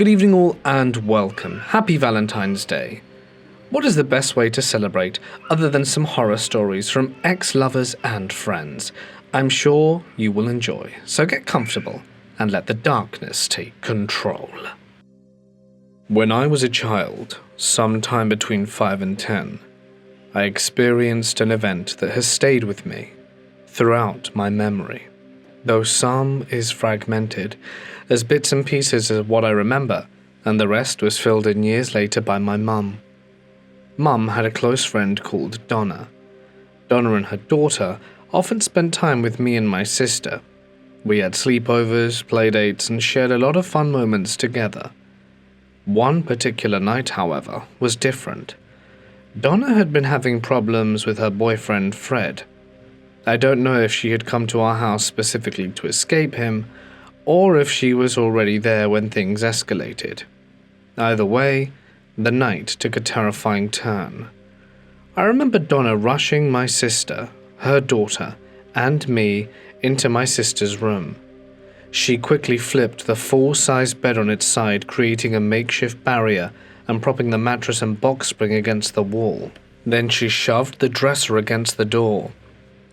Good evening all and welcome. Happy Valentine's Day. What is the best way to celebrate other than some horror stories from ex-lovers and friends? I'm sure you will enjoy, so get comfortable and let the darkness take control. When I was a child, sometime between 5 and 10, I experienced an event that has stayed with me throughout my memory, though some is fragmented as bits and pieces of what I remember, and the rest was filled in years later by my mum. Mum had a close friend called Donna. Donna and her daughter often spent time with me and my sister. We had sleepovers, playdates, and shared a lot of fun moments together. One particular night, however, was different. Donna had been having problems with her boyfriend Fred. I don't know if she had come to our house specifically to escape him, or if she was already there when things escalated. Either way, the night took a terrifying turn. I remember Donna rushing my sister, her daughter, and me into my sister's room. She quickly flipped the full-size bed on its side, creating a makeshift barrier and propping the mattress and box spring against the wall. Then she shoved the dresser against the door.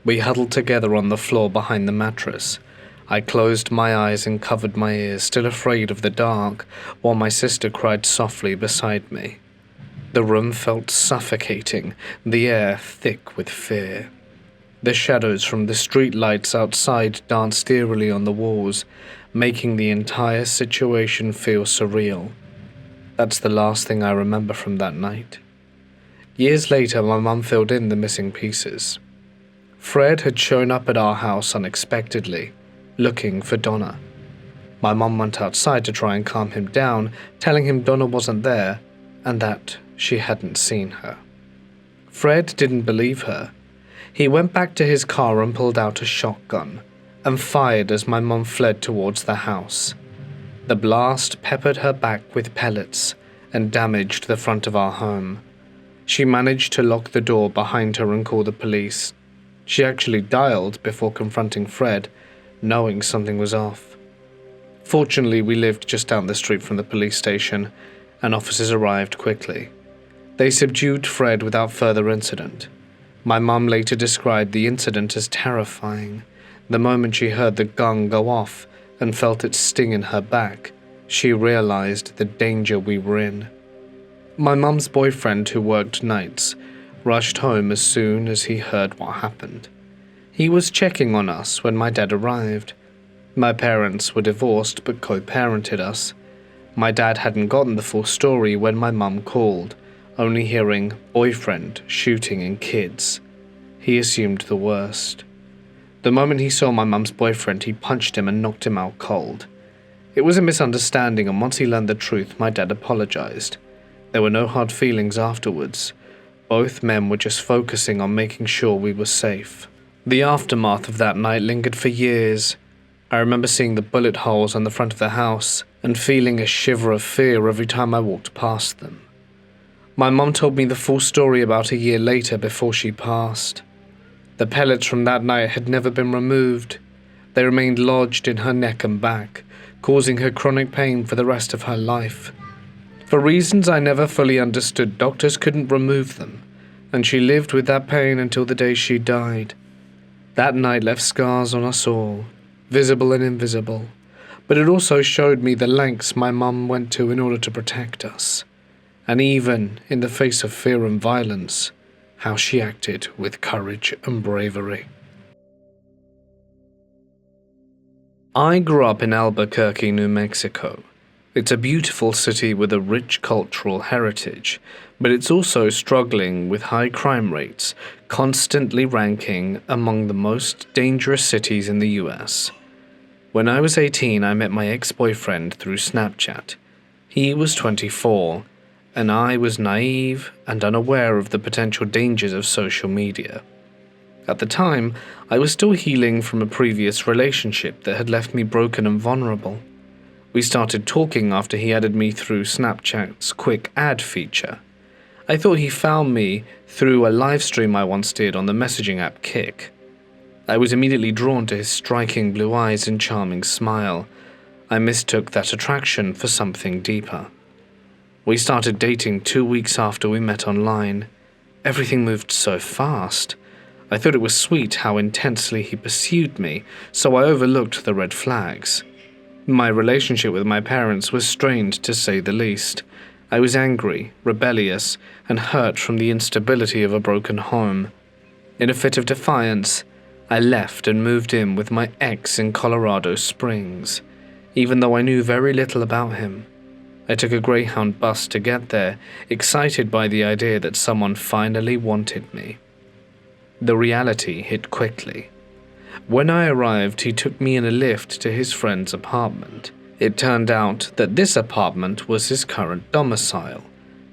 We huddled together on the floor behind the mattress. I closed my eyes and covered my ears, still afraid of the dark, while my sister cried softly beside me. The room felt suffocating, the air thick with fear. The shadows from the street lights outside danced eerily on the walls, making the entire situation feel surreal. That's the last thing I remember from that night. Years later, my mum filled in the missing pieces. Fred had shown up at our house unexpectedly, looking for Donna. My mum went outside to try and calm him down, telling him Donna wasn't there and that she hadn't seen her. Fred didn't believe her. He went back to his car and pulled out a shotgun and fired as my mum fled towards the house. The blast peppered her back with pellets and damaged the front of our home. She managed to lock the door behind her and call the police. She actually dialed before confronting Fred, knowing something was off. Fortunately, we lived just down the street from the police station, and officers arrived quickly. They subdued Fred without further incident. My mum later described the incident as terrifying. The moment she heard the gun go off and felt it sting in her back, she realized the danger we were in. My mum's boyfriend, who worked nights, rushed home as soon as he heard what happened. He was checking on us when my dad arrived. My parents were divorced but co-parented us. My dad hadn't gotten the full story when my mum called, only hearing boyfriend, shooting and kids. He assumed the worst. The moment he saw my mum's boyfriend, he punched him and knocked him out cold. It was a misunderstanding, and once he learned the truth, my dad apologized. There were no hard feelings afterwards. Both men were just focusing on making sure we were safe. The aftermath of that night lingered for years. I remember seeing the bullet holes on the front of the house and feeling a shiver of fear every time I walked past them. My mum told me the full story about a year later before she passed. The pellets from that night had never been removed. They remained lodged in her neck and back, causing her chronic pain for the rest of her life. For reasons I never fully understood, doctors couldn't remove them, and she lived with that pain until the day she died. That night left scars on us all, visible and invisible, but it also showed me the lengths my mum went to in order to protect us. And even in the face of fear and violence, how she acted with courage and bravery. I grew up in Albuquerque, New Mexico. It's a beautiful city with a rich cultural heritage, but it's also struggling with high crime rates, constantly ranking among the most dangerous cities in the US. When I was 18, I met my ex-boyfriend through Snapchat. He was 24, and I was naive and unaware of the potential dangers of social media. At the time, I was still healing from a previous relationship that had left me broken and vulnerable. We started talking after he added me through Snapchat's quick add feature. I thought he found me through a live stream I once did on the messaging app Kik. I was immediately drawn to his striking blue eyes and charming smile. I mistook that attraction for something deeper. We started dating 2 weeks after we met online. Everything moved so fast. I thought it was sweet how intensely he pursued me, so I overlooked the red flags. My relationship with my parents was strained to say the least. I was angry, rebellious, and hurt from the instability of a broken home. In a fit of defiance, I left and moved in with my ex in Colorado Springs, even though I knew very little about him. I took a Greyhound bus to get there, excited by the idea that someone finally wanted me. The reality hit quickly. When I arrived, he took me in a lift to his friend's apartment. It turned out that this apartment was his current domicile,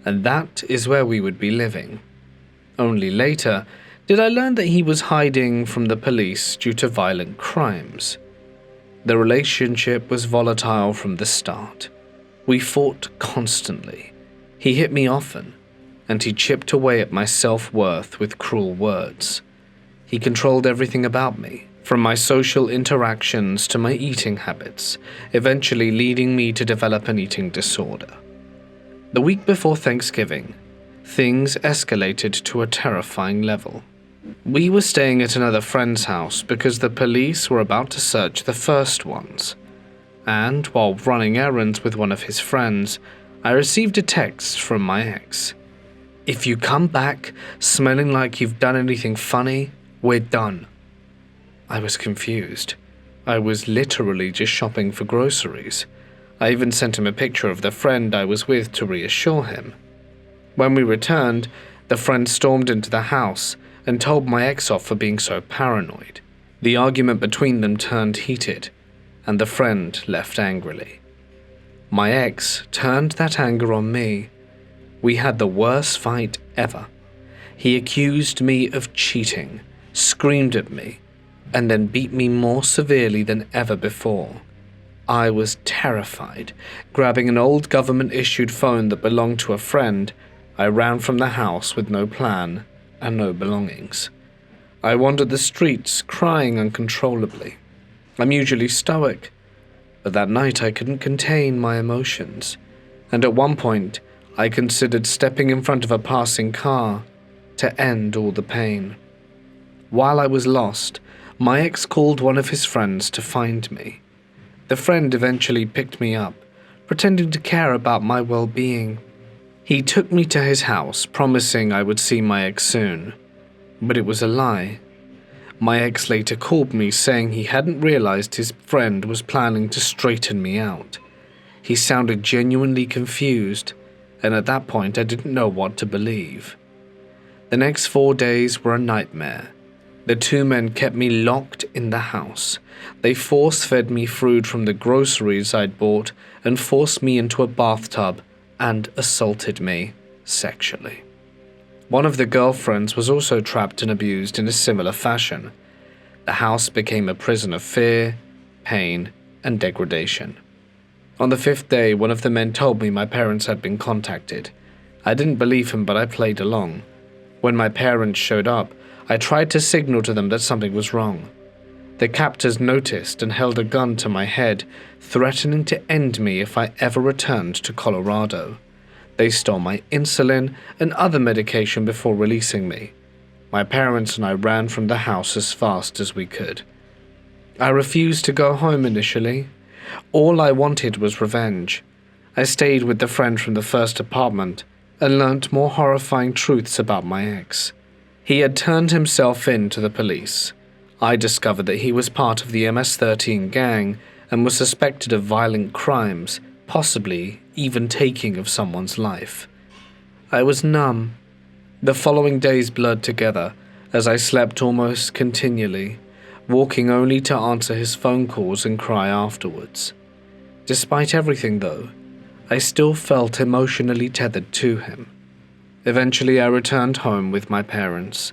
and that is where we would be living. Only later did I learn that he was hiding from the police due to violent crimes. The relationship was volatile from the start. We fought constantly. He hit me often, and he chipped away at my self-worth with cruel words. He controlled everything about me, from my social interactions to my eating habits, eventually leading me to develop an eating disorder. The week before Thanksgiving, things escalated to a terrifying level. We were staying at another friend's house because the police were about to search the first ones. And while running errands with one of his friends, I received a text from my ex. "If you come back smelling like you've done anything funny, we're done." I was confused. I was literally just shopping for groceries. I even sent him a picture of the friend I was with to reassure him. When we returned, the friend stormed into the house and told my ex off for being so paranoid. The argument between them turned heated, and the friend left angrily. My ex turned that anger on me. We had the worst fight ever. He accused me of cheating, screamed at me, and then beat me more severely than ever before. I was terrified. Grabbing an old government-issued phone that belonged to a friend, I ran from the house with no plan and no belongings. I wandered the streets, crying uncontrollably. I'm usually stoic, but that night I couldn't contain my emotions, and at one point I considered stepping in front of a passing car to end all the pain. While I was lost, my ex called one of his friends to find me. The friend eventually picked me up, pretending to care about my well-being. He took me to his house, promising I would see my ex soon, but it was a lie. My ex later called me saying he hadn't realized his friend was planning to straighten me out. He sounded genuinely confused, and at that point I didn't know what to believe. The next 4 days were a nightmare. The two men kept me locked in the house. They force-fed me food from the groceries I'd bought and forced me into a bathtub and assaulted me sexually. One of the girlfriends was also trapped and abused in a similar fashion. The house became a prison of fear, pain, and degradation. On the 5th day, one of the men told me my parents had been contacted. I didn't believe him, but I played along. When my parents showed up, I tried to signal to them that something was wrong. The captors noticed and held a gun to my head, threatening to end me if I ever returned to Colorado. They stole my insulin and other medication before releasing me. My parents and I ran from the house as fast as we could. I refused to go home initially. All I wanted was revenge. I stayed with the friend from the first apartment and learnt more horrifying truths about my ex. He had turned himself in to the police. I discovered that he was part of the MS-13 gang and was suspected of violent crimes, possibly even taking of someone's life. I was numb. The following days blurred together as I slept almost continually, walking only to answer his phone calls and cry afterwards. Despite everything, though, I still felt emotionally tethered to him. Eventually, I returned home with my parents.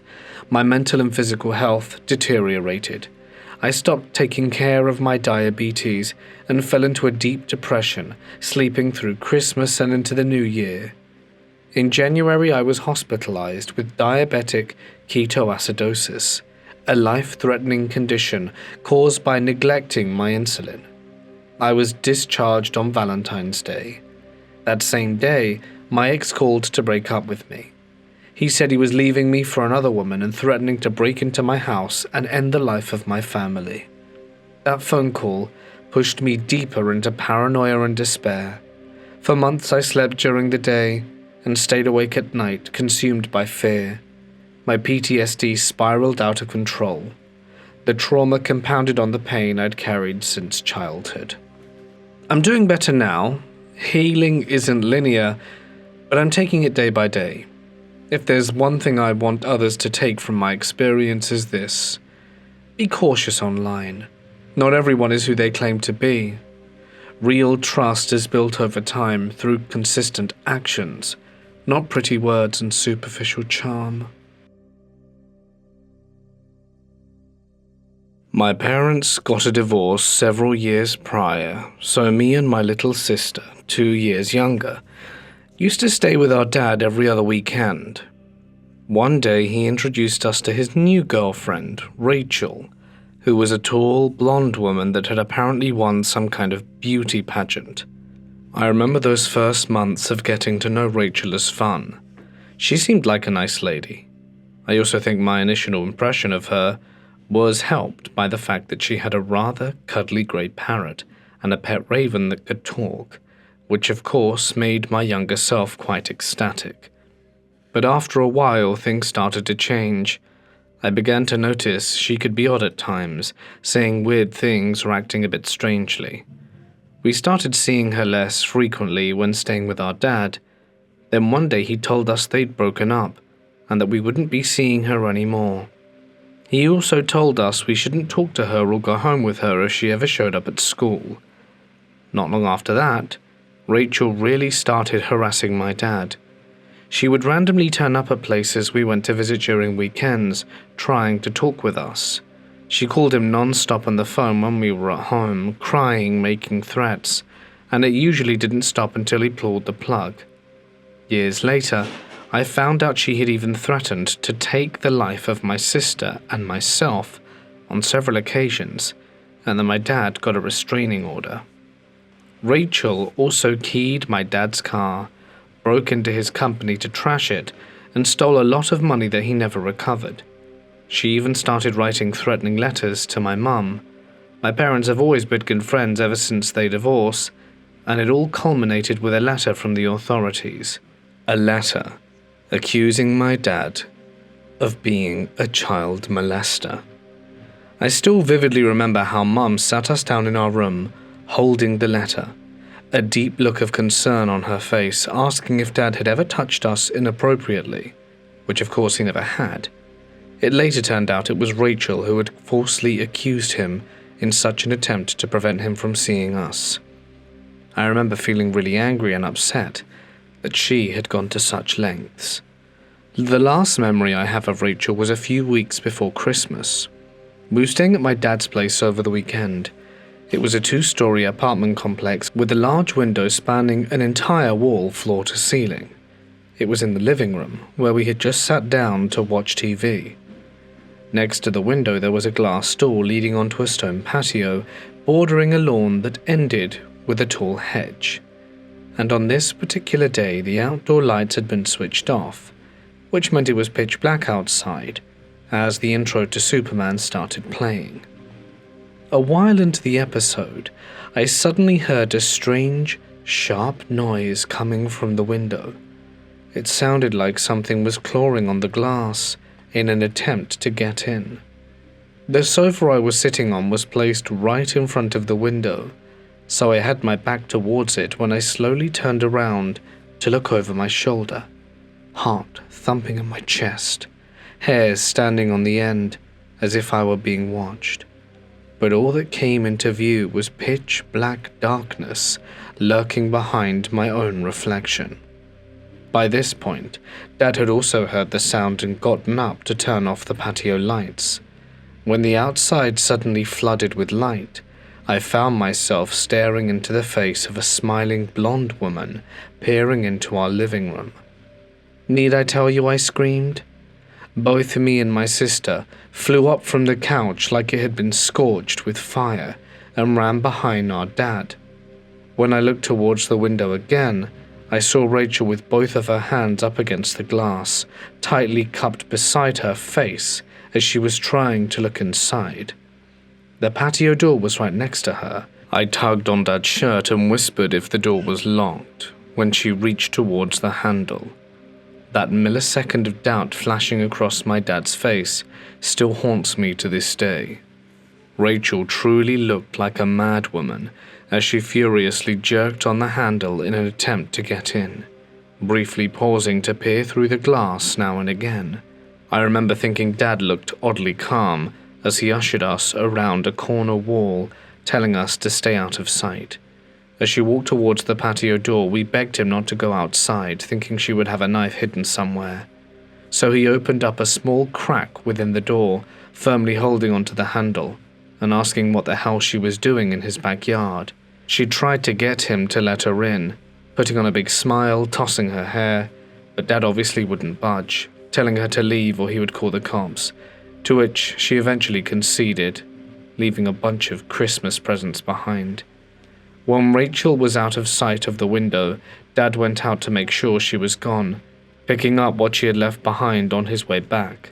My mental and physical health deteriorated. I stopped taking care of my diabetes and fell into a deep depression, sleeping through Christmas and into the new year. In January, I was hospitalized with diabetic ketoacidosis, a life-threatening condition caused by neglecting my insulin. I was discharged on Valentine's Day. That same day, my ex called to break up with me. He said he was leaving me for another woman and threatening to break into my house and end the life of my family. That phone call pushed me deeper into paranoia and despair. For months I slept during the day and stayed awake at night, consumed by fear. My PTSD spiraled out of control. The trauma compounded on the pain I'd carried since childhood. I'm doing better now. Healing isn't linear, but I'm taking it day by day. If there's one thing I want others to take from my experience is this: be cautious online. Not everyone is who they claim to be. Real trust is built over time through consistent actions, not pretty words and superficial charm. My parents got a divorce several years prior, so me and my little sister, 2 years younger, used to stay with our dad every other weekend. One day he introduced us to his new girlfriend, Rachel, who was a tall, blonde woman that had apparently won some kind of beauty pageant. I remember those first months of getting to know Rachel as fun. She seemed like a nice lady. I also think my initial impression of her was helped by the fact that she had a rather cuddly grey parrot and a pet raven that could talk, which of course made my younger self quite ecstatic. But after a while things started to change. I began to notice she could be odd at times, saying weird things or acting a bit strangely. We started seeing her less frequently when staying with our dad. Then one day he told us they'd broken up and that we wouldn't be seeing her anymore. He also told us we shouldn't talk to her or go home with her if she ever showed up at school. Not long after that, Rachel really started harassing my dad. She would randomly turn up at places we went to visit during weekends, trying to talk with us. She called him non-stop on the phone when we were at home, crying, making threats, and it usually didn't stop until he pulled the plug. Years later, I found out she had even threatened to take the life of my sister and myself on several occasions, and that my dad got a restraining order. Rachel also keyed my dad's car, broke into his company to trash it, and stole a lot of money that he never recovered. She even started writing threatening letters to my mum. My parents have always been good friends ever since they divorced, and it all culminated with a letter from the authorities. A letter accusing my dad of being a child molester. I still vividly remember how Mum sat us down in our room, holding the letter, a deep look of concern on her face, asking if Dad had ever touched us inappropriately, which of course he never had. It later turned out it was Rachel who had falsely accused him in such an attempt to prevent him from seeing us. I remember feeling really angry and upset that she had gone to such lengths. The last memory I have of Rachel was a few weeks before Christmas. We were staying at my dad's place over the weekend. It was a 2-story apartment complex with a large window spanning an entire wall floor to ceiling. It was in the living room, where we had just sat down to watch TV. Next to the window there was a glass door leading onto a stone patio, bordering a lawn that ended with a tall hedge. And on this particular day the outdoor lights had been switched off, which meant it was pitch black outside, as the intro to Superman started playing. A while into the episode, I suddenly heard a strange, sharp noise coming from the window. It sounded like something was clawing on the glass in an attempt to get in. The sofa I was sitting on was placed right in front of the window, so I had my back towards it when I slowly turned around to look over my shoulder, heart thumping in my chest, hairs standing on the end as if I were being watched. But all that came into view was pitch black darkness lurking behind my own reflection. By this point, Dad had also heard the sound and gotten up to turn off the patio lights. When the outside suddenly flooded with light, I found myself staring into the face of a smiling blonde woman peering into our living room. Need I tell you I screamed? Both me and my sister flew up from the couch like it had been scorched with fire, and ran behind our dad. When I looked towards the window again, I saw Rachel with both of her hands up against the glass, tightly cupped beside her face as she was trying to look inside. The patio door was right next to her. I tugged on Dad's shirt and whispered if the door was locked when she reached towards the handle. That millisecond of doubt flashing across my dad's face still haunts me to this day. Rachel truly looked like a madwoman as she furiously jerked on the handle in an attempt to get in, briefly pausing to peer through the glass now and again. I remember thinking Dad looked oddly calm as he ushered us around a corner wall, telling us to stay out of sight. As she walked towards the patio door, we begged him not to go outside, thinking she would have a knife hidden somewhere. So he opened up a small crack within the door, firmly holding onto the handle, and asking what the hell she was doing in his backyard. She tried to get him to let her in, putting on a big smile, tossing her hair, but Dad obviously wouldn't budge, telling her to leave or he would call the cops, to which she eventually conceded, leaving a bunch of Christmas presents behind. When Rachel was out of sight of the window, Dad went out to make sure she was gone, picking up what she had left behind on his way back.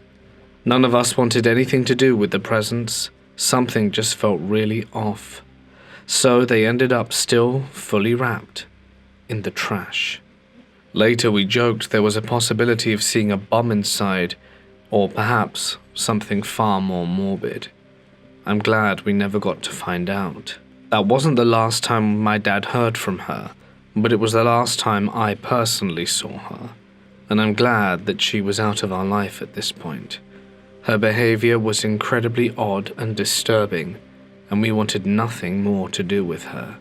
None of us wanted anything to do with the presents. Something just felt really off. So they ended up still fully wrapped in the trash. Later we joked there was a possibility of seeing a bomb inside, or perhaps something far more morbid. I'm glad we never got to find out. That wasn't the last time my dad heard from her, but it was the last time I personally saw her, and I'm glad that she was out of our life at this point. Her behavior was incredibly odd and disturbing, and we wanted nothing more to do with her.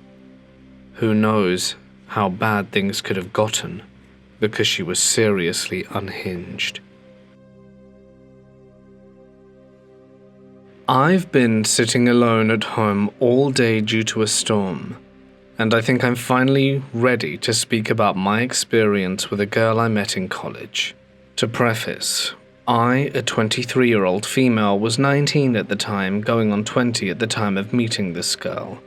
Who knows how bad things could have gotten, because she was seriously unhinged. I've been sitting alone at home all day due to a storm, and I think I'm finally ready to speak about my experience with a girl I met in college. To preface, I, a 23-year-old female, was 19 at the time, going on 20 at the time of meeting this girl.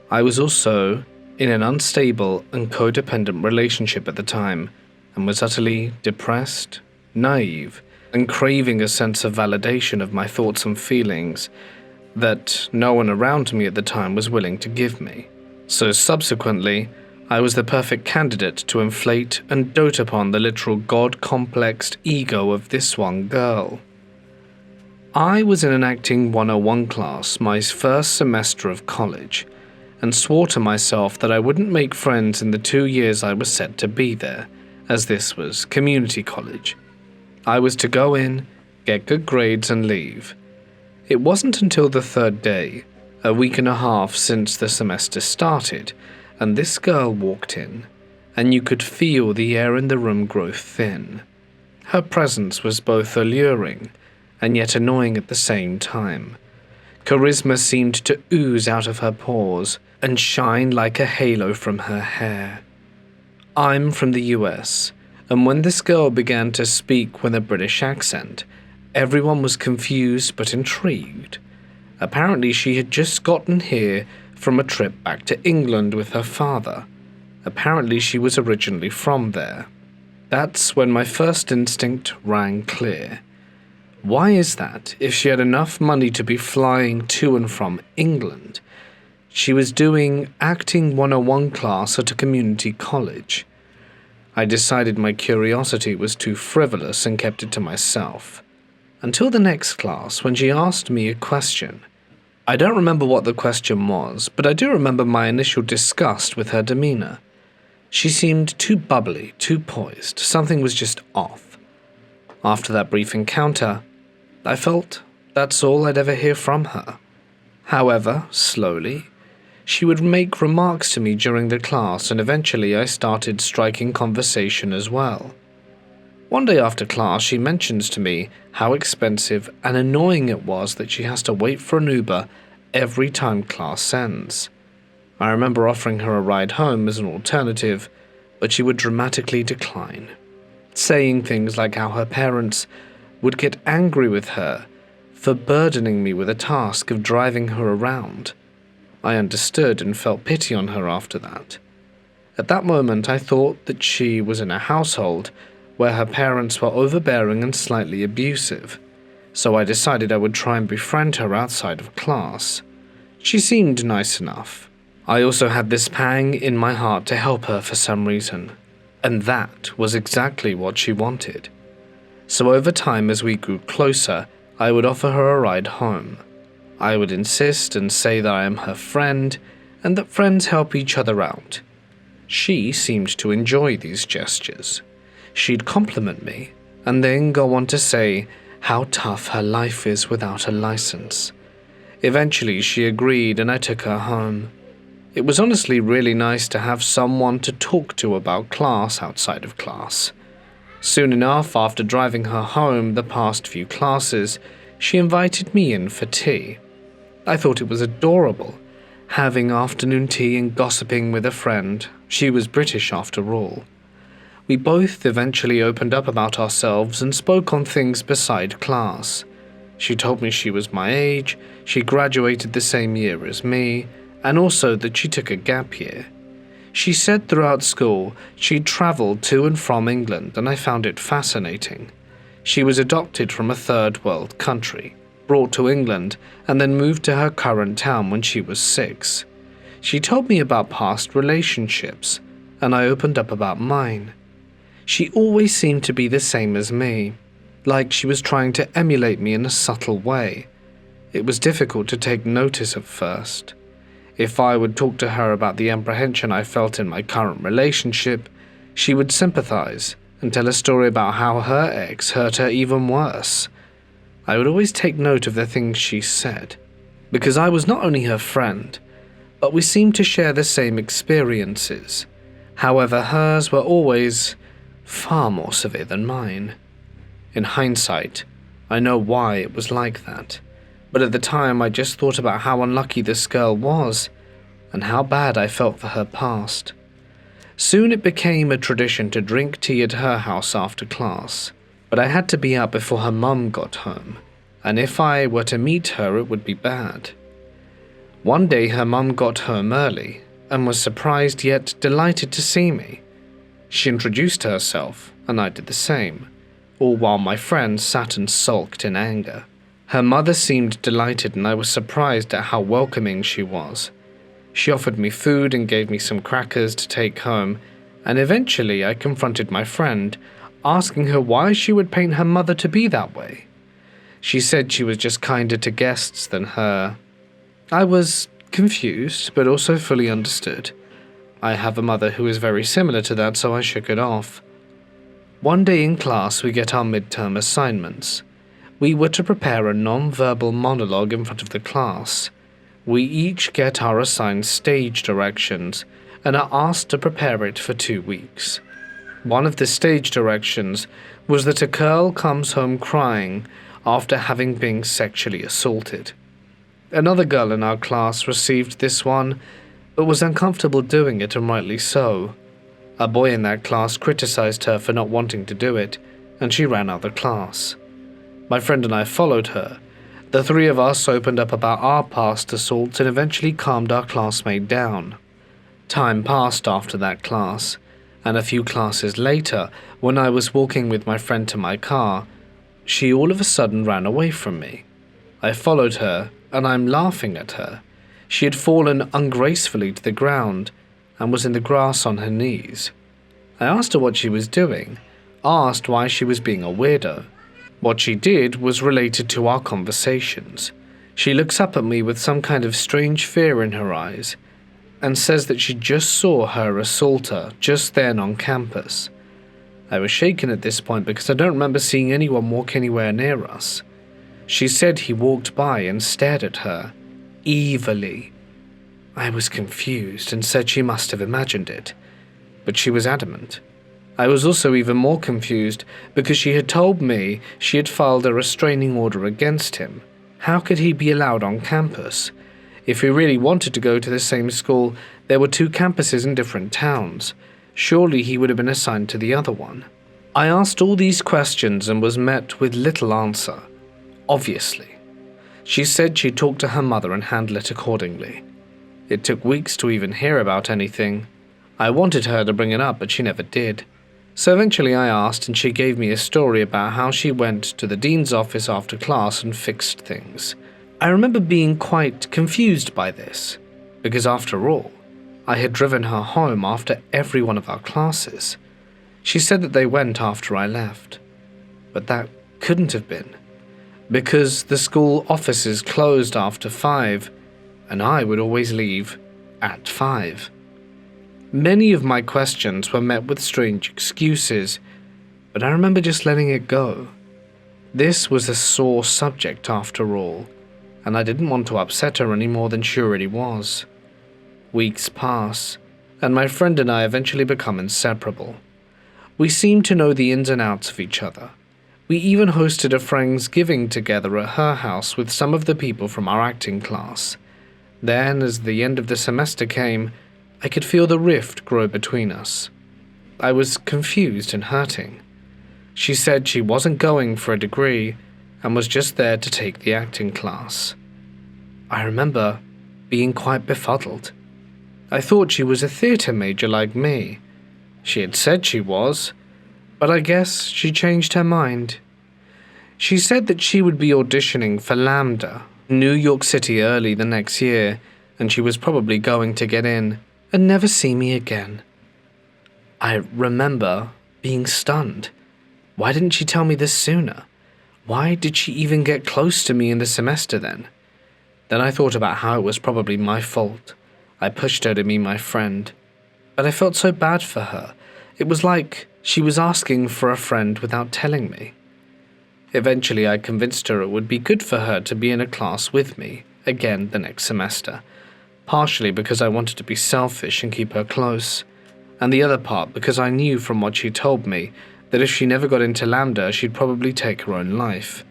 I was also in an unstable and codependent relationship at the time, and was utterly depressed, naive, and craving a sense of validation of my thoughts and feelings that no one around me at the time was willing to give me. So subsequently, I was the perfect candidate to inflate and dote upon the literal God-complexed ego of this one girl. I was in an acting 101 class my first semester of college, and swore to myself that I wouldn't make friends in the 2 years I was set to be there, as this was community college. I was to go in, get good grades, and leave. It wasn't until the third day, a week and a half since the semester started, and this girl walked in, and you could feel the air in the room grow thin. Her presence was both alluring and yet annoying at the same time. Charisma seemed to ooze out of her pores and shine like a halo from her hair. I'm from the US, and when this girl began to speak with a British accent, everyone was confused but intrigued. Apparently she had just gotten here from a trip back to England with her father. Apparently she was originally from there. That's when my first instinct rang clear. Why is that, if she had enough money to be flying to and from England? She was doing acting 101 class at a community college. I decided my curiosity was too frivolous and kept it to myself. Until the next class, when she asked me a question. I don't remember what the question was, but I do remember my initial disgust with her demeanor. She seemed too bubbly, too poised. Something was just off. After that brief encounter, I felt that's all I'd ever hear from her. However, slowly, she would make remarks to me during the class, and eventually I started striking conversation as well. One day after class, she mentions to me how expensive and annoying it was that she has to wait for an Uber every time class ends. I remember offering her a ride home as an alternative, but she would dramatically decline, saying things like how her parents would get angry with her for burdening me with the task of driving her around. I understood and felt pity on her after that. At that moment, I thought that she was in a household where her parents were overbearing and slightly abusive, so I decided I would try and befriend her outside of class. She seemed nice enough. I also had this pang in my heart to help her for some reason, and that was exactly what she wanted. So over time, as we grew closer, I would offer her a ride home. I would insist and say that I am her friend, and that friends help each other out. She seemed to enjoy these gestures. She'd compliment me, and then go on to say how tough her life is without a license. Eventually, she agreed and I took her home. It was honestly really nice to have someone to talk to about class outside of class. Soon enough, after driving her home the past few classes, she invited me in for tea. I thought it was adorable, having afternoon tea and gossiping with a friend. She was British after all. We both eventually opened up about ourselves and spoke on things beside class. She told me she was my age, she graduated the same year as me, and also that she took a gap year. She said throughout school she'd travelled to and from England, and I found it fascinating. She was adopted from a third world country, brought to England, and then moved to her current town when she was 6. She told me about past relationships, and I opened up about mine. She always seemed to be the same as me, like she was trying to emulate me in a subtle way. It was difficult to take notice at first. If I would talk to her about the apprehension I felt in my current relationship, she would sympathize and tell a story about how her ex hurt her even worse. I would always take note of the things she said, because I was not only her friend, but we seemed to share the same experiences. However, hers were always far more severe than mine. In hindsight, I know why it was like that, but at the time I just thought about how unlucky this girl was, and how bad I felt for her past. Soon it became a tradition to drink tea at her house after class, but I had to be out before her mum got home, and if I were to meet her it would be bad. One day her mum got home early, and was surprised yet delighted to see me. She introduced herself, and I did the same, all while my friend sat and sulked in anger. Her mother seemed delighted, and I was surprised at how welcoming she was. She offered me food and gave me some crackers to take home, and eventually I confronted my friend, asking her why she would paint her mother to be that way. She said she was just kinder to guests than her. I was confused, but also fully understood. I have a mother who is very similar to that, so I shook it off. One day in class we get our midterm assignments. We were to prepare a non-verbal monologue in front of the class. We each get our assigned stage directions and are asked to prepare it for 2 weeks. One of the stage directions was that a girl comes home crying after having been sexually assaulted. Another girl in our class received this one, but was uncomfortable doing it, and rightly so. A boy in that class criticized her for not wanting to do it, and she ran out of the class. My friend and I followed her. The 3 of us opened up about our past assaults and eventually calmed our classmate down. Time passed after that class, and a few classes later, when I was walking with my friend to my car, she all of a sudden ran away from me. I followed her, and I'm laughing at her. She had fallen ungracefully to the ground and was in the grass on her knees. I asked her what she was doing, asked why she was being a weirdo. What she did was related to our conversations. She looks up at me with some kind of strange fear in her eyes and says that she just saw her assaulter just then on campus. I was shaken at this point because I don't remember seeing anyone walk anywhere near us. She said he walked by and stared at her, evilly. I was confused and said she must have imagined it, but she was adamant. I was also even more confused because she had told me she had filed a restraining order against him. How could he be allowed on campus? If he really wanted to go to the same school, there were 2 campuses in different towns. Surely he would have been assigned to the other one. I asked all these questions and was met with little answer. Obviously. She said she'd talk to her mother and handle it accordingly. It took weeks to even hear about anything. I wanted her to bring it up, but she never did. So eventually I asked, and she gave me a story about how she went to the dean's office after class and fixed things. I remember being quite confused by this, because after all, I had driven her home after every one of our classes. She said that they went after I left, but that couldn't have been, because the school offices closed after 5, and I would always leave at 5. Many of my questions were met with strange excuses, but I remember just letting it go. This was a sore subject after all, and I didn't want to upset her any more than she already was. Weeks pass, and my friend and I eventually become inseparable. We seem to know the ins and outs of each other. We even hosted a Friendsgiving together at her house with some of the people from our acting class. Then, as the end of the semester came, I could feel the rift grow between us. I was confused and hurting. She said she wasn't going for a degree and was just there to take the acting class. I remember being quite befuddled. I thought she was a theatre major like me. She had said she was, but I guess she changed her mind. She said that she would be auditioning for Lambda, New York City early the next year, and she was probably going to get in and never see me again. I remember being stunned. Why didn't she tell me this sooner? Why did she even get close to me in the semester then? Then I thought about how it was probably my fault. I pushed her to be my friend. But I felt so bad for her. It was like she was asking for a friend without telling me. Eventually I convinced her it would be good for her to be in a class with me, again the next semester. Partially because I wanted to be selfish and keep her close, and the other part because I knew from what she told me that if she never got into Lambda, she'd probably take her own life.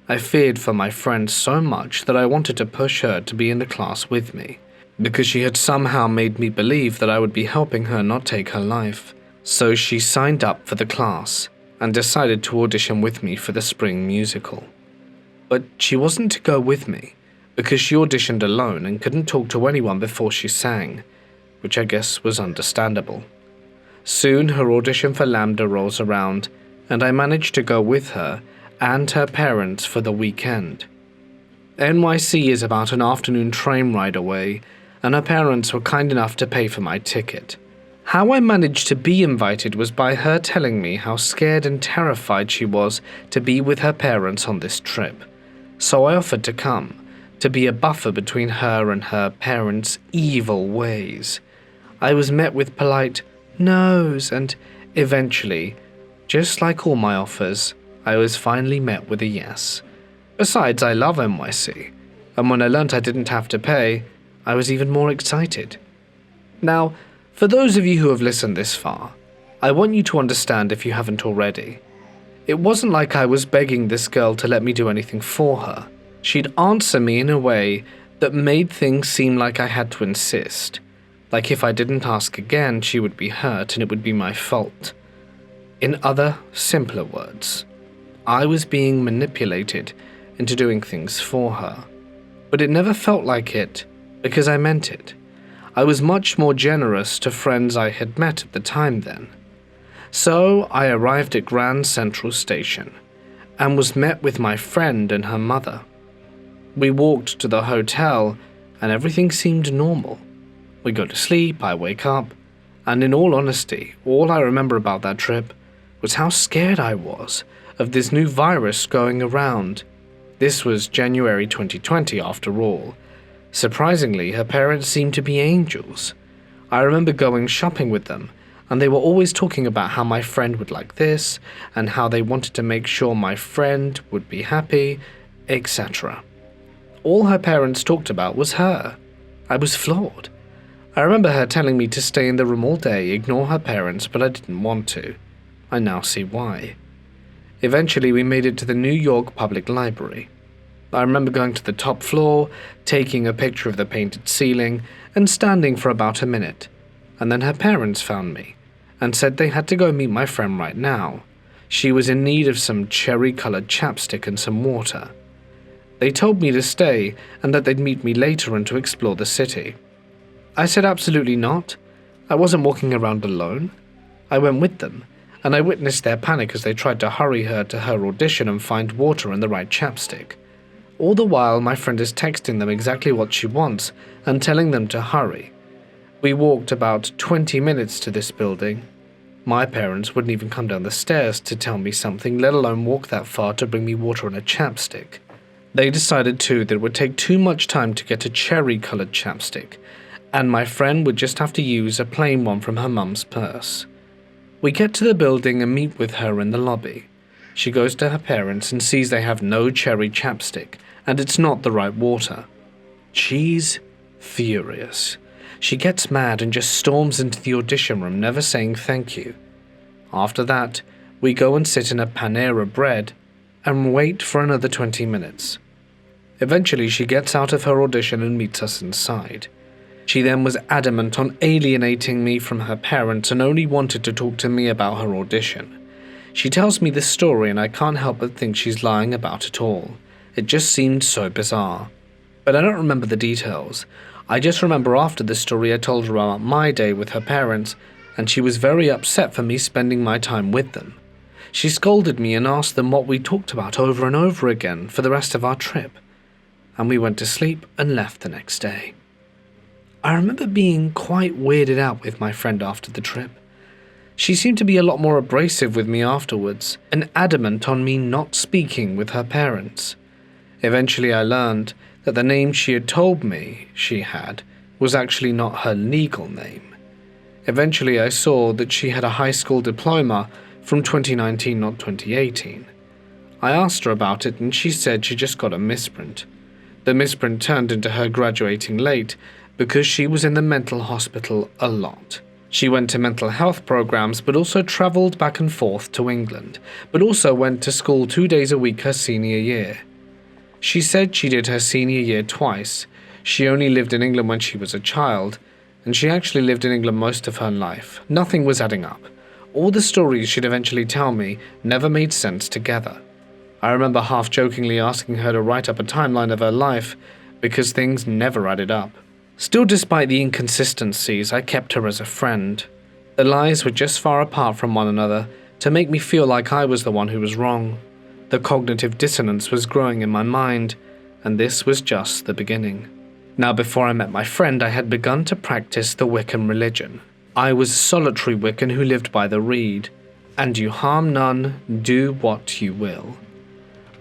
I feared for my friend so much that I wanted to push her to be in the class with me, because she had somehow made me believe that I would be helping her not take her life. So she signed up for the class and decided to audition with me for the spring musical. But she wasn't to go with me, because she auditioned alone and couldn't talk to anyone before she sang, which I guess was understandable. Soon her audition for Lambda rolls around, and I managed to go with her and her parents for the weekend. NYC is about an afternoon train ride away, and her parents were kind enough to pay for my ticket. How I managed to be invited was by her telling me how scared and terrified she was to be with her parents on this trip. So I offered to come, to be a buffer between her and her parents' evil ways. I was met with polite no's, and eventually, just like all my offers, I was finally met with a yes. Besides, I love NYC, and when I learnt I didn't have to pay, I was even more excited. Now, for those of you who have listened this far, I want you to understand if you haven't already. It wasn't like I was begging this girl to let me do anything for her. She'd answer me in a way that made things seem like I had to insist. Like if I didn't ask again, she would be hurt and it would be my fault. In other, simpler words, I was being manipulated into doing things for her. But it never felt like it, because I meant it. I was much more generous to friends I had met at the time then. So I arrived at Grand Central Station, and was met with my friend and her mother. We walked to the hotel, and everything seemed normal. We go to sleep, I wake up, and in all honesty, all I remember about that trip was how scared I was of this new virus going around. This was January 2020 after all. Surprisingly, her parents seemed to be angels. I remember going shopping with them, and they were always talking about how my friend would like this, and how they wanted to make sure my friend would be happy, etc. All her parents talked about was her. I was floored. I remember her telling me to stay in the room all day, ignore her parents, but I didn't want to. I now see why. Eventually, we made it to the New York Public Library. I remember going to the top floor, taking a picture of the painted ceiling, and standing for about a minute. And then her parents found me, and said they had to go meet my friend right now. She was in need of some cherry-colored chapstick and some water. They told me to stay, and that they'd meet me later and to explore the city. I said absolutely not. I wasn't walking around alone. I went with them, and I witnessed their panic as they tried to hurry her to her audition and find water and the right chapstick. All the while, my friend is texting them exactly what she wants and telling them to hurry. We walked about 20 minutes to this building. My parents wouldn't even come down the stairs to tell me something, let alone walk that far to bring me water and a chapstick. They decided too that it would take too much time to get a cherry-coloured chapstick, and my friend would just have to use a plain one from her mum's purse. We get to the building and meet with her in the lobby. She goes to her parents and sees they have no cherry chapstick, and it's not the right water. She's furious. She gets mad and just storms into the audition room, never saying thank you. After that, we go and sit in a Panera Bread and wait for another 20 minutes. Eventually, she gets out of her audition and meets us inside. She then was adamant on alienating me from her parents and only wanted to talk to me about her audition. She tells me this story and I can't help but think she's lying about it all. It just seemed so bizarre. But I don't remember the details. I just remember after this story I told her about my day with her parents, and she was very upset for me spending my time with them. She scolded me and asked them what we talked about over and over again for the rest of our trip. And we went to sleep and left the next day. I remember being quite weirded out with my friend after the trip. She seemed to be a lot more abrasive with me afterwards, and adamant on me not speaking with her parents. Eventually I learned that the name she had told me she had was actually not her legal name. Eventually I saw that she had a high school diploma from 2019, not 2018. I asked her about it and she said she just got a misprint. The misprint turned into her graduating late because she was in the mental hospital a lot. She went to mental health programs but also travelled back and forth to England, but also went to school 2 days a week her senior year. She said she did her senior year twice. She only lived in England when she was a child, and she actually lived in England most of her life. Nothing was adding up. All the stories she'd eventually tell me never made sense together. I remember half-jokingly asking her to write up a timeline of her life because things never added up. Still, despite the inconsistencies, I kept her as a friend. The lies were just far apart from one another to make me feel like I was the one who was wrong. The cognitive dissonance was growing in my mind, and this was just the beginning. Now, before I met my friend, I had begun to practice the Wiccan religion. I was a solitary Wiccan who lived by the reed, and you harm none, do what you will.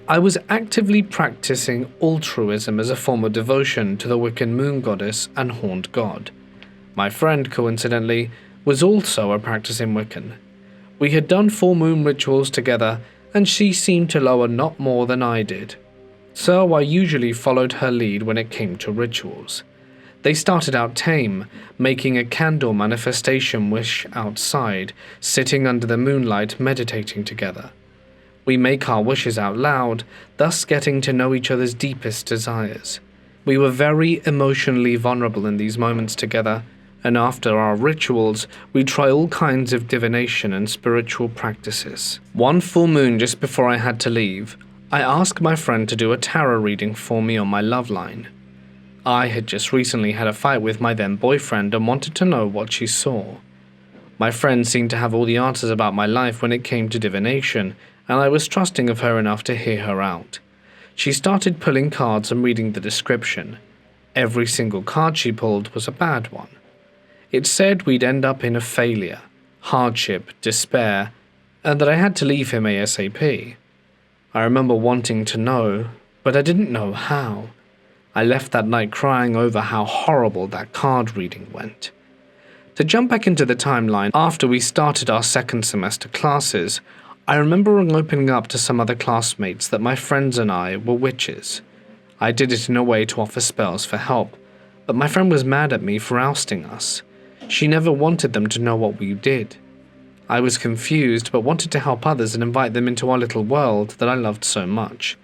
I was actively practicing altruism as a form of devotion to the Wiccan moon goddess and horned god. My friend, coincidentally, was also a practicing Wiccan. We had done full moon rituals together, and she seemed to lower not more than I did. So I usually followed her lead when it came to rituals. They started out tame, making a candle manifestation wish outside, sitting under the moonlight meditating together. We make our wishes out loud, thus getting to know each other's deepest desires. We were very emotionally vulnerable in these moments together, and after our rituals, we try all kinds of divination and spiritual practices. One full moon just before I had to leave, I asked my friend to do a tarot reading for me on my love line. I had just recently had a fight with my then boyfriend and wanted to know what she saw. My friend seemed to have all the answers about my life when it came to divination, and I was trusting of her enough to hear her out. She started pulling cards and reading the description. Every single card she pulled was a bad one. It said we'd end up in a failure, hardship, despair, and that I had to leave him ASAP. I remember wanting to know, but I didn't know how. I left that night crying over how horrible that card reading went. To jump back into the timeline, after we started our second semester classes, I remember opening up to some other classmates that my friends and I were witches. I did it in a way to offer spells for help, but my friend was mad at me for ousting us. She never wanted them to know what we did. I was confused but wanted to help others and invite them into our little world that I loved so much.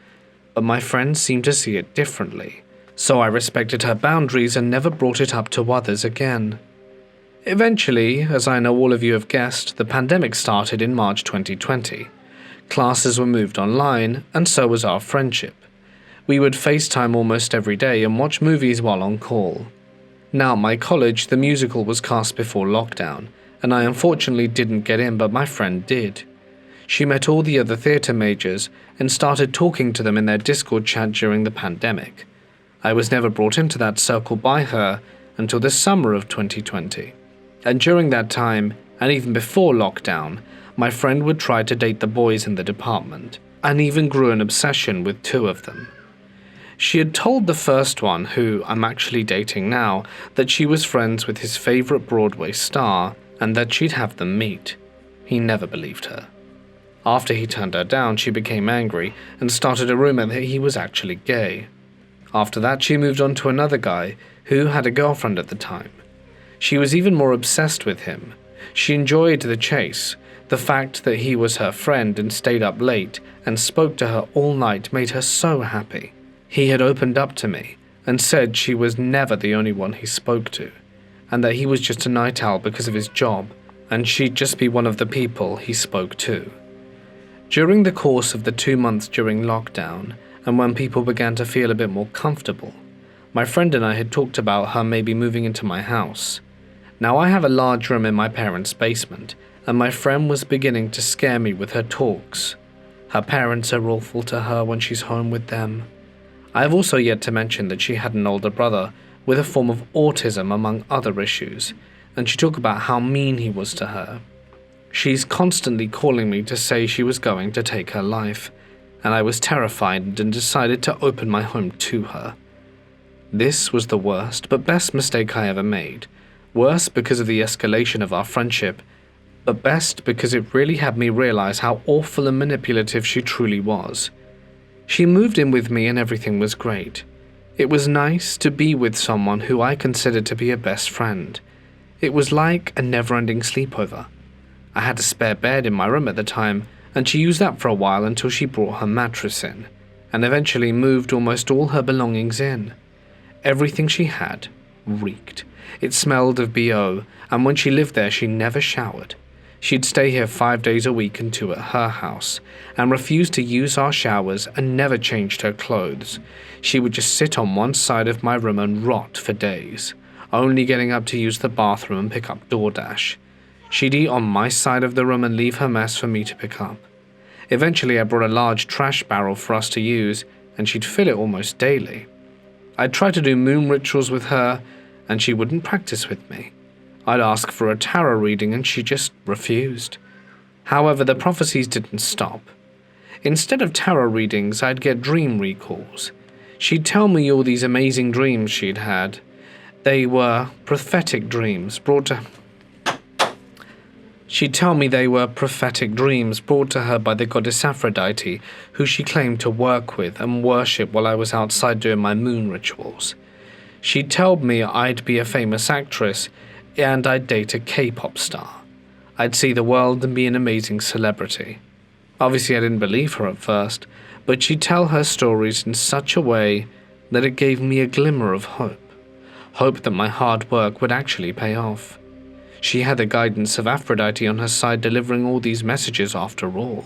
But my friend seemed to see it differently, so I respected her boundaries and never brought it up to others again. Eventually, as I know all of you have guessed, the pandemic started in March 2020. Classes were moved online, and so was our friendship. We would FaceTime almost every day and watch movies while on call. Now, at my college, the musical was cast before lockdown, and I unfortunately didn't get in, but my friend did. She met all the other theatre majors and started talking to them in their Discord chat during the pandemic. I was never brought into that circle by her until the summer of 2020. And during that time, and even before lockdown, my friend would try to date the boys in the department, and even grew an obsession with 2 of them. She had told the first one, who I'm actually dating now, that she was friends with his favourite Broadway star and that she'd have them meet. He never believed her. After he turned her down, she became angry and started a rumour that he was actually gay. After that, she moved on to another guy who had a girlfriend at the time. She was even more obsessed with him. She enjoyed the chase. The fact that he was her friend and stayed up late and spoke to her all night made her so happy. He had opened up to me and said she was never the only one he spoke to, and that he was just a night owl because of his job, and she'd just be one of the people he spoke to. During the course of the 2 months during lockdown, and when people began to feel a bit more comfortable, my friend and I had talked about her maybe moving into my house. Now, I have a large room in my parents' basement, and my friend was beginning to scare me with her talks. Her parents are awful to her when she's home with them. I have also yet to mention that she had an older brother with a form of autism among other issues, and she talked about how mean he was to her. She's constantly calling me to say she was going to take her life, and I was terrified and decided to open my home to her. This was the worst but best mistake I ever made. Worse because of the escalation of our friendship, but best because it really had me realize how awful and manipulative she truly was. She moved in with me and everything was great. It was nice to be with someone who I considered to be a best friend. It was like a never-ending sleepover. I had a spare bed in my room at the time, and she used that for a while until she brought her mattress in, and eventually moved almost all her belongings in. Everything she had reeked. It smelled of BO, and when she lived there she never showered. She'd stay here 5 days a week and 2 at her house, and refused to use our showers and never changed her clothes. She would just sit on one side of my room and rot for days, only getting up to use the bathroom and pick up DoorDash. She'd eat on my side of the room and leave her mess for me to pick up. Eventually I brought a large trash barrel for us to use, and she'd fill it almost daily. I'd try to do moon rituals with her, and she wouldn't practice with me. I'd ask for a tarot reading and she just refused. However, the prophecies didn't stop. Instead of tarot readings, I'd get dream recalls. She'd tell me all these amazing dreams she'd had. They were prophetic dreams brought to her by the goddess Aphrodite, who she claimed to work with and worship while I was outside doing my moon rituals. She'd tell me I'd be a famous actress, and I'd date a K-pop star. I'd see the world and be an amazing celebrity. Obviously, I didn't believe her at first, but she'd tell her stories in such a way that it gave me a glimmer of hope. Hope that my hard work would actually pay off. She had the guidance of Aphrodite on her side, delivering all these messages after all.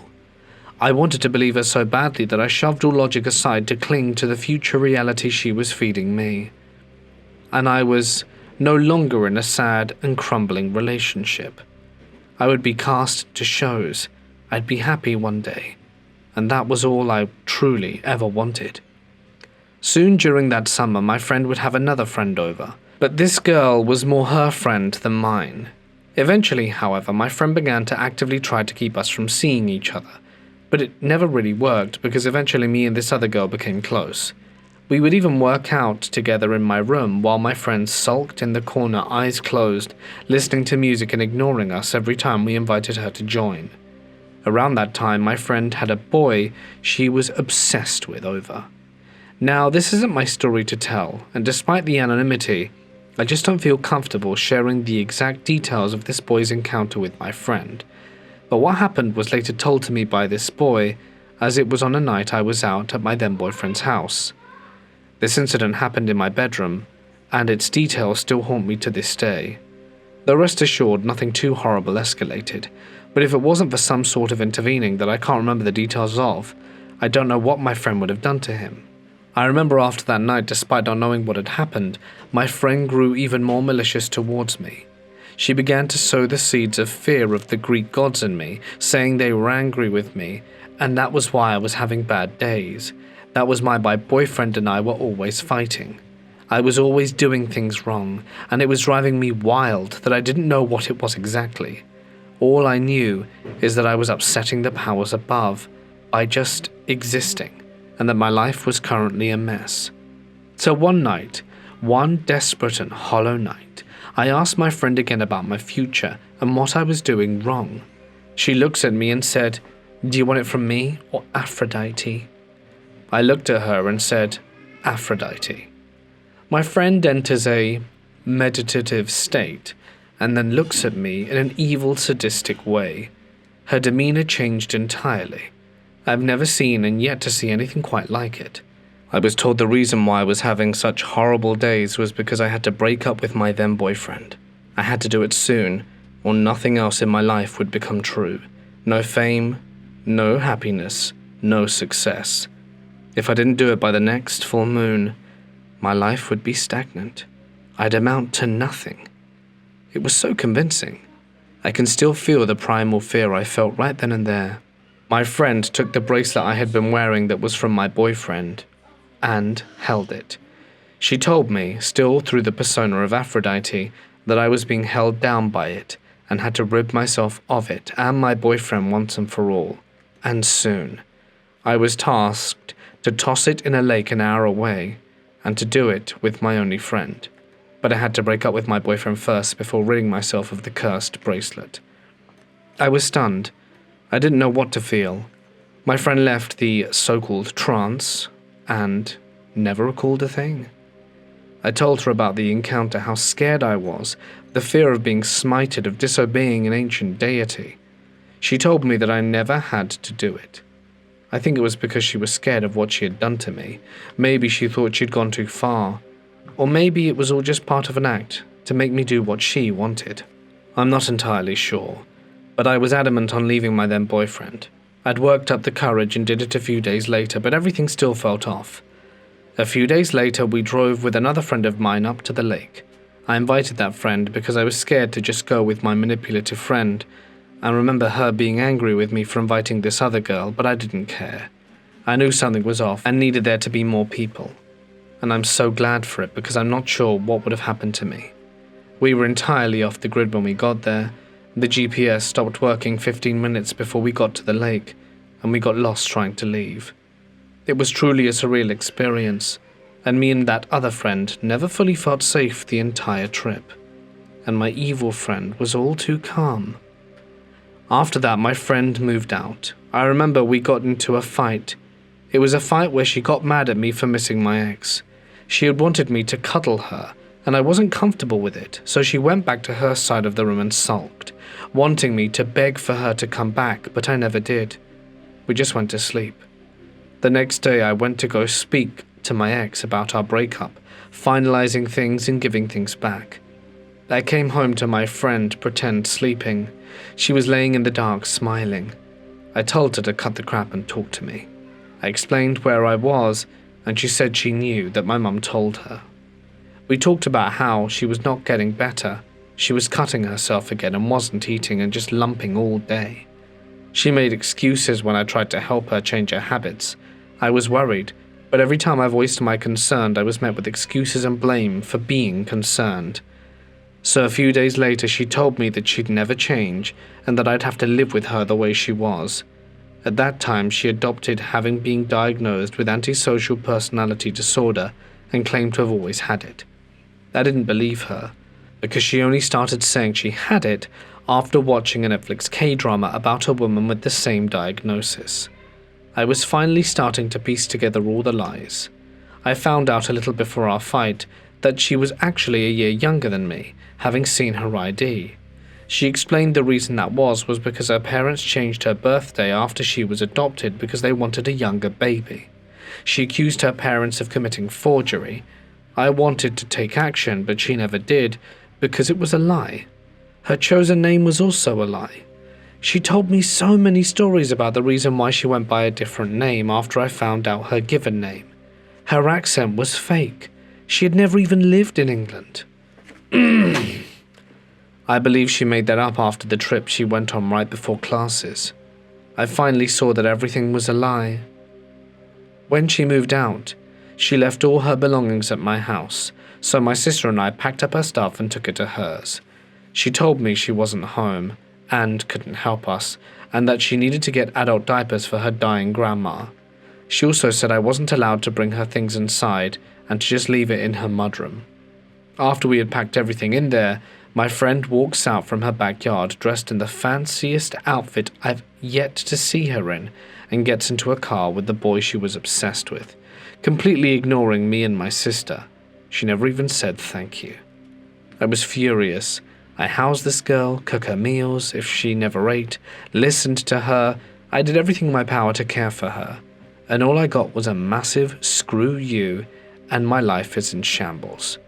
I wanted to believe her so badly that I shoved all logic aside to cling to the future reality she was feeding me. And I was no longer in a sad and crumbling relationship. I would be cast to shows. I'd be happy one day. And that was all I truly ever wanted. Soon during that summer, my friend would have another friend over, but this girl was more her friend than mine. Eventually, however, my friend began to actively try to keep us from seeing each other, but it never really worked because eventually me and this other girl became close. We would even work out together in my room while my friend sulked in the corner, eyes closed, listening to music and ignoring us every time we invited her to join. Around that time, my friend had a boy she was obsessed with over. Now, this isn't my story to tell, and despite the anonymity, I just don't feel comfortable sharing the exact details of this boy's encounter with my friend. But what happened was later told to me by this boy, as it was on a night I was out at my then-boyfriend's house. This incident happened in my bedroom, and its details still haunt me to this day. Though rest assured, nothing too horrible escalated, but if it wasn't for some sort of intervening that I can't remember the details of, I don't know what my friend would have done to him. I remember after that night, despite not knowing what had happened, my friend grew even more malicious towards me. She began to sow the seeds of fear of the Greek gods in me, saying they were angry with me, and that was why I was having bad days. That was why my boyfriend and I were always fighting. I was always doing things wrong, and it was driving me wild that I didn't know what it was exactly. All I knew is that I was upsetting the powers above by just existing, and that my life was currently a mess. So one night, one desperate and hollow night, I asked my friend again about my future and what I was doing wrong. She looks at me and said, "Do you want it from me or Aphrodite?" I looked at her and said, "Aphrodite." My friend enters a meditative state and then looks at me in an evil, sadistic way. Her demeanor changed entirely. I've never seen and yet to see anything quite like it. I was told the reason why I was having such horrible days was because I had to break up with my then boyfriend. I had to do it soon, or nothing else in my life would become true. No fame, no happiness, no success. If I didn't do it by the next full moon, my life would be stagnant. I'd amount to nothing. It was so convincing. I can still feel the primal fear I felt right then and there. My friend took the bracelet I had been wearing that was from my boyfriend and held it. She told me, still through the persona of Aphrodite, that I was being held down by it and had to rid myself of it and my boyfriend once and for all, and soon. I was tasked to toss it in a lake an hour away, and to do it with my only friend. But I had to break up with my boyfriend first before ridding myself of the cursed bracelet. I was stunned. I didn't know what to feel. My friend left the so-called trance and never recalled a thing. I told her about the encounter, how scared I was, the fear of being smited, of disobeying an ancient deity. She told me that I never had to do it. I think it was because she was scared of what she had done to me. Maybe she thought she'd gone too far. Or maybe it was all just part of an act to make me do what she wanted. I'm not entirely sure, but I was adamant on leaving my then boyfriend. I'd worked up the courage and did it a few days later, but everything still felt off. A few days later, we drove with another friend of mine up to the lake. I invited that friend because I was scared to just go with my manipulative friend. I remember her being angry with me for inviting this other girl, but I didn't care. I knew something was off and needed there to be more people. And I'm so glad for it because I'm not sure what would have happened to me. We were entirely off the grid when we got there. The GPS stopped working 15 minutes before we got to the lake, and we got lost trying to leave. It was truly a surreal experience, and me and that other friend never fully felt safe the entire trip. And my evil friend was all too calm. After that, my friend moved out. I remember we got into a fight. It was a fight where she got mad at me for missing my ex. She had wanted me to cuddle her, and I wasn't comfortable with it, so she went back to her side of the room and sulked, wanting me to beg for her to come back, but I never did. We just went to sleep. The next day, I went to go speak to my ex about our breakup, finalizing things and giving things back. I came home to my friend pretend sleeping. She was laying in the dark, smiling. I told her to cut the crap and talk to me. I explained where I was, and she said she knew that my mum told her. We talked about how she was not getting better. She was cutting herself again and wasn't eating and just lumping all day. She made excuses when I tried to help her change her habits. I was worried, but every time I voiced my concern, I was met with excuses and blame for being concerned. So a few days later, she told me that she'd never change and that I'd have to live with her the way she was. At that time, she adopted having been diagnosed with antisocial personality disorder and claimed to have always had it. I didn't believe her, because she only started saying she had it after watching a Netflix K-drama about a woman with the same diagnosis. I was finally starting to piece together all the lies. I found out a little before our fight that she was actually a year younger than me, having seen her ID. She explained the reason that was because her parents changed her birthday after she was adopted because they wanted a younger baby. She accused her parents of committing forgery. I wanted to take action, but she never did because it was a lie. Her chosen name was also a lie. She told me so many stories about the reason why she went by a different name after I found out her given name. Her accent was fake. She had never even lived in England. I believe she made that up after the trip she went on right before classes. I finally saw that everything was a lie. When she moved out, she left all her belongings at my house, so my sister and I packed up her stuff and took it to hers. She told me she wasn't home and couldn't help us, and that she needed to get adult diapers for her dying grandma. She also said I wasn't allowed to bring her things inside and to just leave it in her mudroom. After we had packed everything in there, my friend walks out from her backyard dressed in the fanciest outfit I've yet to see her in and gets into a car with the boy she was obsessed with, completely ignoring me and my sister. She never even said thank you. I was furious. I housed this girl, cooked her meals if she never ate, listened to her. I did everything in my power to care for her. And all I got was a massive screw you, and my life is in shambles.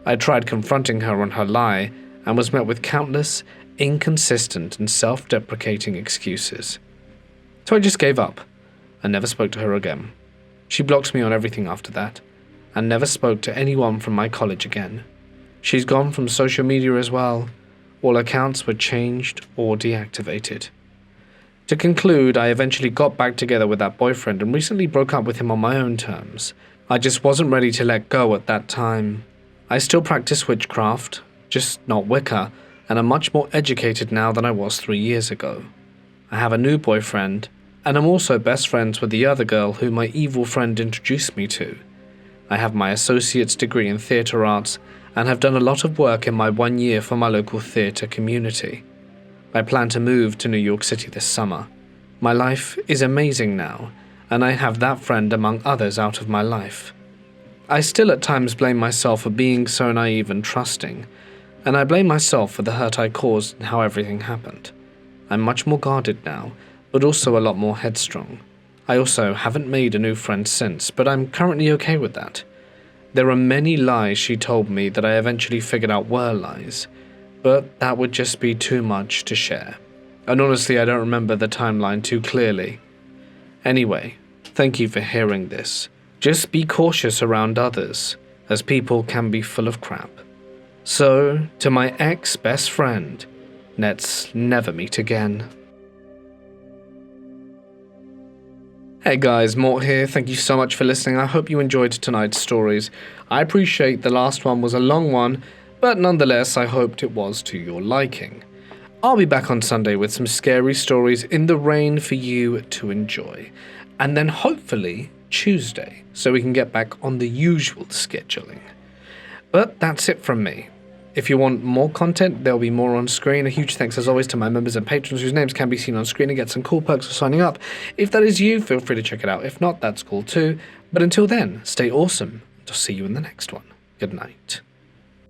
I tried confronting her on her lie and was met with countless, inconsistent and self-deprecating excuses. So I just gave up and never spoke to her again. She blocked me on everything after that and never spoke to anyone from my college again. She's gone from social media as well. All accounts were changed or deactivated. To conclude, I eventually got back together with that boyfriend and recently broke up with him on my own terms. I just wasn't ready to let go at that time. I still practice witchcraft, just not Wicca, and I'm much more educated now than I was 3 years ago. I have a new boyfriend, and I'm also best friends with the other girl who my evil friend introduced me to. I have my associate's degree in theatre arts and have done a lot of work in my 1 year for my local theatre community. I plan to move to New York City this summer. My life is amazing now, and I have that friend among others out of my life. I still at times blame myself for being so naive and trusting, and I blame myself for the hurt I caused and how everything happened. I'm much more guarded now, but also a lot more headstrong. I also haven't made a new friend since, but I'm currently okay with that. There are many lies she told me that I eventually figured out were lies, but that would just be too much to share. And honestly, I don't remember the timeline too clearly. Anyway, thank you for hearing this. Just be cautious around others, as people can be full of crap. So, to my ex-best friend, let's never meet again. Hey guys, Mort here. Thank you so much for listening. I hope you enjoyed tonight's stories. I appreciate the last one was a long one, but nonetheless, I hoped it was to your liking. I'll be back on Sunday with some scary stories in the rain for you to enjoy. And then hopefully Tuesday, so we can get back on the usual scheduling. But that's it from me. If you want more content, there'll be more on screen. A huge thanks as always to my members and patrons whose names can be seen on screen and get some cool perks for signing up. If that is you, feel free to check it out. If not, that's cool too. But until then, stay awesome. I'll see you in the next one. Good night.